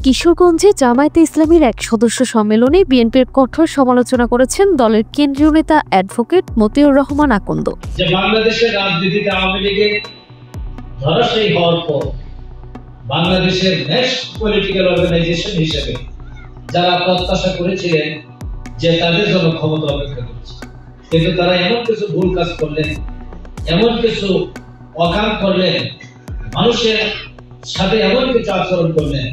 কিশোরগঞ্জে জামায়াতে ইসলামীর এক সদস্য সম্মেলনে বিএনপির কঠোর সমালোচনা করেছেন দলের কেন্দ্রীয় নেতা অ্যাডভোকেট মতিউর রহমান আকন্দ। যে বাংলাদেশের রাজনীতিতে আওয়ামী লীগের ধরাশায়ী হওয়ার পর বাংলাদেশের নেক্সট পলিটিক্যাল অর্গানাইজেশন হিসেবে যারা প্রত্যাশা করেছিলেন যে তাদের জন্য ক্ষমতা অপেক্ষা করছে, কিন্তু তারা এমন কিছু ভুল কাজ করলেন, এমন কিছু অকাম করলেন, মানুষের সাথে এমন কিছু আচরণ করলেন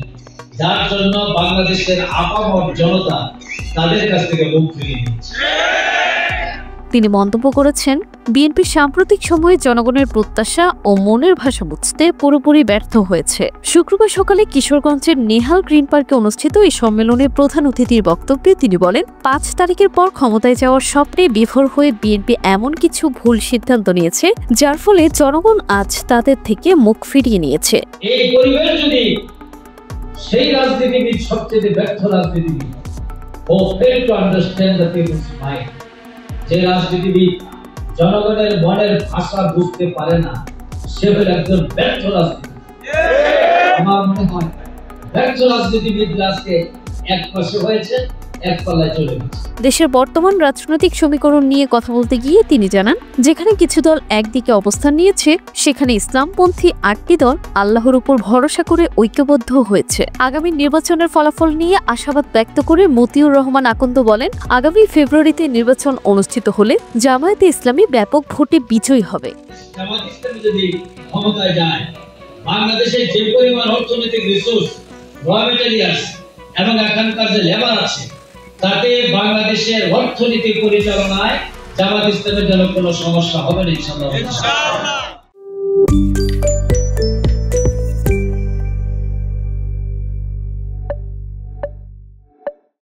যার জন্য বাংলাদেশের আপামর জনতা তাদের কাছ থেকে মুখ ফিরিয়ে নিচ্ছে। তিনি মন্তব্য করেছেন, বিএনপি সাম্প্রতিক সময়ে জনগণের প্রত্যাশা ও মনের ভাষা বুঝতে পুরোপুরি ব্যর্থ হয়েছে। শুক্রবার সকালে কিশোরগঞ্জের নেহাল গ্রিন পার্কে অনুষ্ঠিত এই সম্মেলনে প্রধান অতিথির বক্তব্যে তিনি বলেন, ৫ তারিখের পর ক্ষমতায় যাওয়ার স্বপ্নে বিভোর হয়ে বিএনপি এমন কিছু ভুল সিদ্ধান্ত নিয়েছে যার ফলে জনগণ আজ তাদের থেকে মুখ ফিরিয়ে নিয়েছে। এই পরিবেশ যদি সেই রাজনীতিবিদ সবচেয়ে ব্যর্থ রাজনীতিবিদ ও fail to understand the people's mind, যে রাজনীতিবিদ জনগণের মনের ভাষা বুঝতে পারে না, সে হল একজন ব্যর্থ রাজনীতিবিদ। আমার মনে হয় ব্যর্থ রাজনীতিবিদ আজকে এক পাশে হয়েছে, এক পাল্লায় চলে গেছে। দেশের বর্তমান রাজনৈতিক সমীকরণ নিয়ে কথা বলতে গিয়ে তিনি জানান, যেখানে কিছু দল একদিকে অবস্থান নিয়েছে, সেখানে ইসলামপন্থী ৮টি দল আল্লাহর উপর ভরসা করে ঐক্যবদ্ধ হয়েছে। আগামী নির্বাচনের ফলাফল নিয়ে আশাবাদ ব্যক্ত করে মতিউর রহমান আকন্দ বলেন, আগামী ফেব্রুয়ারিতে নির্বাচন অনুষ্ঠিত হলে জামায়াতে ইসলামী ব্যাপক ভোটে বিজয়ী হবে। জামায়াতে ইসলামী যদি ক্ষমতায় যায়, বাংলাদেশের যে পরিমাণ অর্থনৈতিক রিসোর্স, র ম্যাটেরিয়ালস এবং এখানকার যে লেবার আছে, তাতে বাংলাদেশের অর্থনীতি পরিচালনায় জামায়াত ইসলামের জন্য কোনো সমস্যা হবে না ইনশাআল্লাহ।